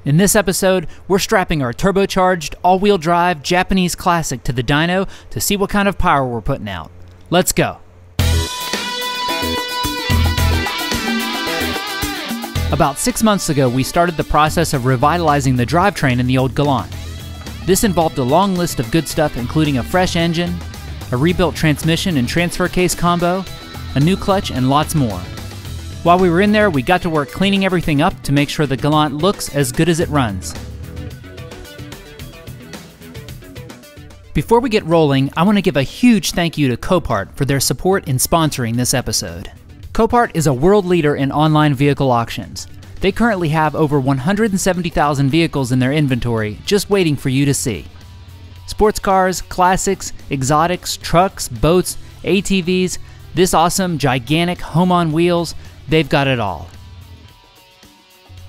In this episode, we're strapping our turbocharged, all-wheel drive Japanese classic to the dyno to see what kind of power we're putting out. Let's go! About 6 months ago, we started the process of revitalizing the drivetrain in the old Galant. This involved a long list of good stuff, including a fresh engine, a rebuilt transmission and transfer case combo, a new clutch, and lots more. While we were in there, we got to work cleaning everything up to make sure the Galant looks as good as it runs. Before we get rolling, I want to give a huge thank you to Copart for their support in sponsoring this episode. Copart is a world leader in online vehicle auctions. They currently have over 170,000 vehicles in their inventory just waiting for you to see. Sports cars, classics, exotics, trucks, boats, ATVs, this awesome, gigantic home on wheels, they've got it all.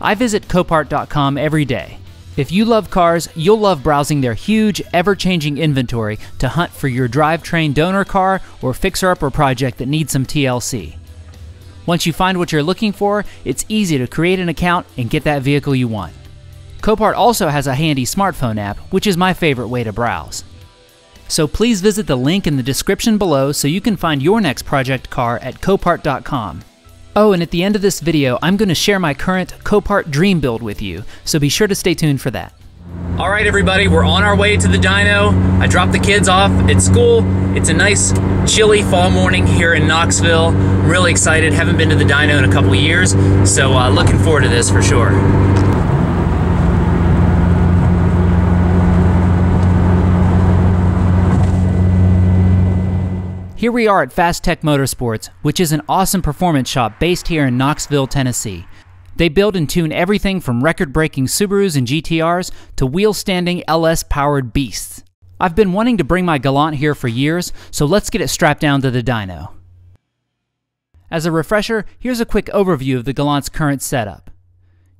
I visit Copart.com every day. If you love cars, you'll love browsing their huge, ever-changing inventory to hunt for your drivetrain donor car or fixer-upper project that needs some TLC. Once you find what you're looking for, it's easy to create an account and get that vehicle you want. Copart also has a handy smartphone app, which is my favorite way to browse. So please visit the link in the description below so you can find your next project car at Copart.com. Oh, and at the end of this video, I'm going to share my current Copart dream build with you, so be sure to stay tuned for that. All right, everybody, we're on our way to the dyno. I dropped the kids off at school. It's a nice, chilly fall morning here in Knoxville. I'm really excited. Haven't been to the dyno in a couple years, so looking forward to this for sure. Here we are at Fast Tech Motorsports, which is an awesome performance shop based here in Knoxville, Tennessee. They build and tune everything from record-breaking Subarus and GTRs to wheel-standing LS-powered beasts. I've been wanting to bring my Galant here for years, so let's get it strapped down to the dyno. As a refresher, here's a quick overview of the Galant's current setup.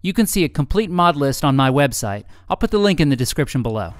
You can see a complete mod list on my website. I'll put the link in the description below.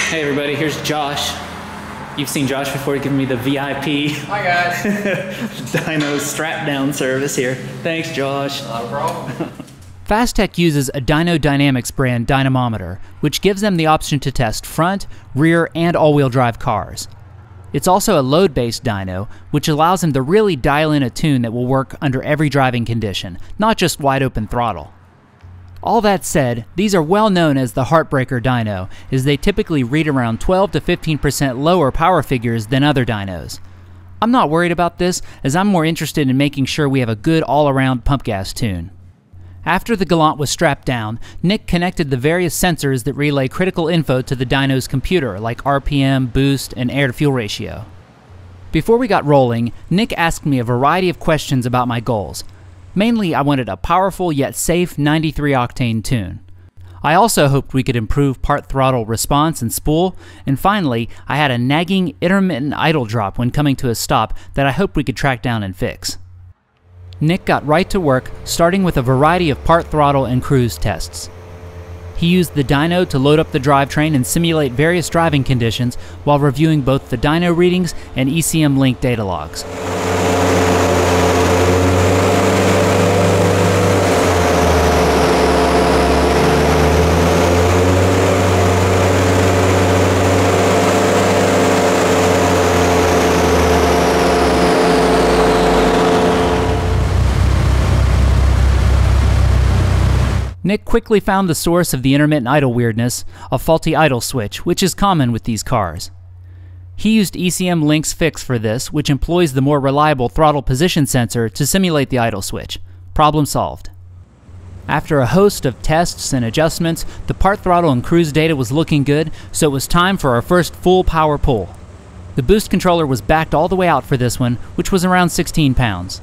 Hey everybody, here's Josh. You've seen Josh before giving me the VIP Hi guys. dyno strap down service here. Thanks, Josh. Not a problem. Fastech uses a Dyno Dynamics brand dynamometer, which gives them the option to test front, rear, and all-wheel drive cars. It's also a load-based dyno, which allows them to really dial in a tune that will work under every driving condition, not just wide-open throttle. All that said, these are well known as the Heartbreaker dyno, as they typically read around 12 to 15% lower power figures than other dynos. I'm not worried about this, as I'm more interested in making sure we have a good all-around pump gas tune. After the Galant was strapped down, Nick connected the various sensors that relay critical info to the dyno's computer, like RPM, boost, and air-to-fuel ratio. Before we got rolling, Nick asked me a variety of questions about my goals. Mainly, I wanted a powerful yet safe 93-octane tune. I also hoped we could improve part throttle response and spool, and finally, I had a nagging intermittent idle drop when coming to a stop that I hoped we could track down and fix. Nick got right to work, starting with a variety of part throttle and cruise tests. He used the dyno to load up the drivetrain and simulate various driving conditions while reviewing both the dyno readings and ECM link data logs. Nick quickly found the source of the intermittent idle weirdness, a faulty idle switch, which is common with these cars. He used ECM Link's fix for this, which employs the more reliable throttle position sensor to simulate the idle switch. Problem solved. After a host of tests and adjustments, the part throttle and cruise data was looking good, so it was time for our first full power pull. The boost controller was backed all the way out for this one, which was around 16 pounds.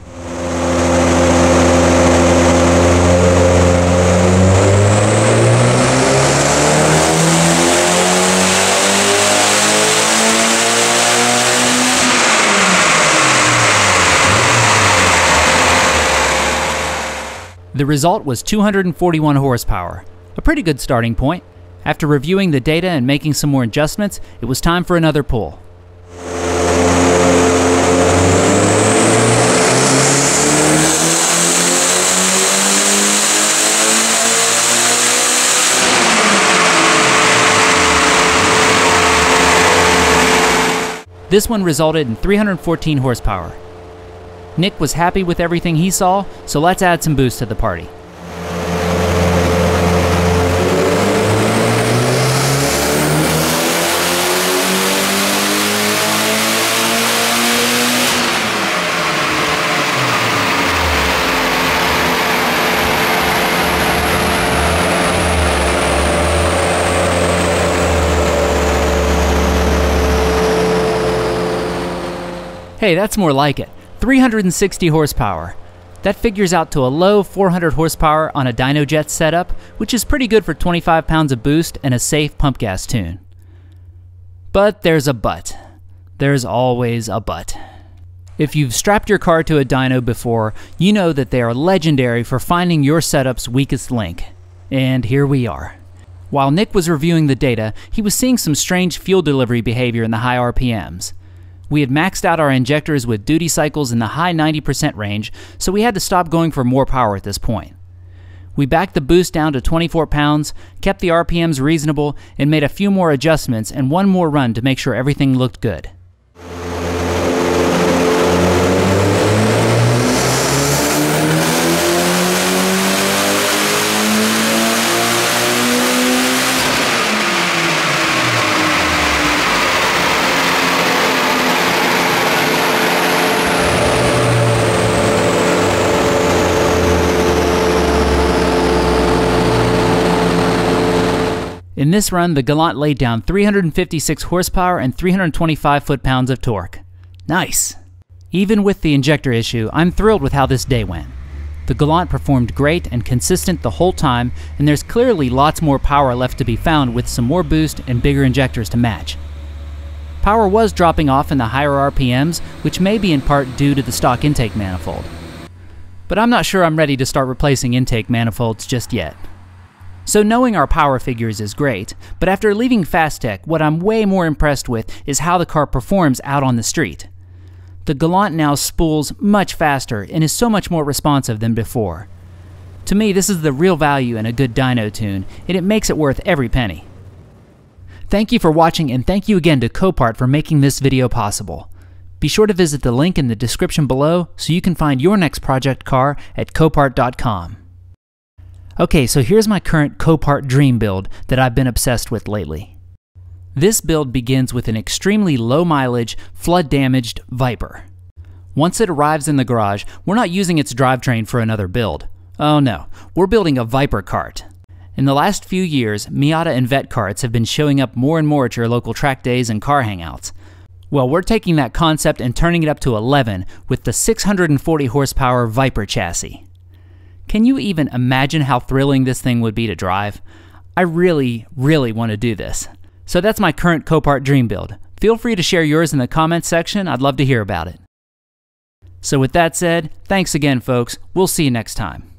The result was 241 horsepower, a pretty good starting point. After reviewing the data and making some more adjustments, it was time for another pull. This one resulted in 314 horsepower. Nick was happy with everything he saw, so let's add some boost to the party. Hey, that's more like it. 360 horsepower. That figures out to a low 400 horsepower on a Dyno Jet setup, which is pretty good for 25 pounds of boost and a safe pump gas tune. But there's a but. There's always a but. If you've strapped your car to a dyno before, you know that they are legendary for finding your setup's weakest link. And here we are. While Nick was reviewing the data, he was seeing some strange fuel delivery behavior in the high RPMs. We had maxed out our injectors with duty cycles in the high 90% range, so we had to stop going for more power at this point. We backed the boost down to 24 pounds, kept the RPMs reasonable, and made a few more adjustments and one more run to make sure everything looked good. In this run, the Galant laid down 356 horsepower and 325 foot-pounds of torque. Nice! Even with the injector issue, I'm thrilled with how this day went. The Galant performed great and consistent the whole time, and there's clearly lots more power left to be found with some more boost and bigger injectors to match. Power was dropping off in the higher RPMs, which may be in part due to the stock intake manifold. But I'm not sure I'm ready to start replacing intake manifolds just yet. So knowing our power figures is great, but after leaving Fastech, what I'm way more impressed with is how the car performs out on the street. The Galant now spools much faster and is so much more responsive than before. To me, this is the real value in a good dyno tune, and it makes it worth every penny. Thank you for watching, and thank you again to Copart for making this video possible. Be sure to visit the link in the description below so you can find your next project car at Copart.com. Okay, so here's my current Copart dream build that I've been obsessed with lately. This build begins with an extremely low mileage, flood damaged Viper. Once it arrives in the garage, we're not using its drivetrain for another build. Oh no, we're building a Viper kart. In the last few years, Miata and Vet karts have been showing up more and more at your local track days and car hangouts. Well, we're taking that concept and turning it up to 11 with the 640 horsepower Viper chassis. Can you even imagine how thrilling this thing would be to drive? I really, really want to do this. So that's my current Copart dream build. Feel free to share yours in the comments section. I'd love to hear about it. So with that said, thanks again, folks. We'll see you next time.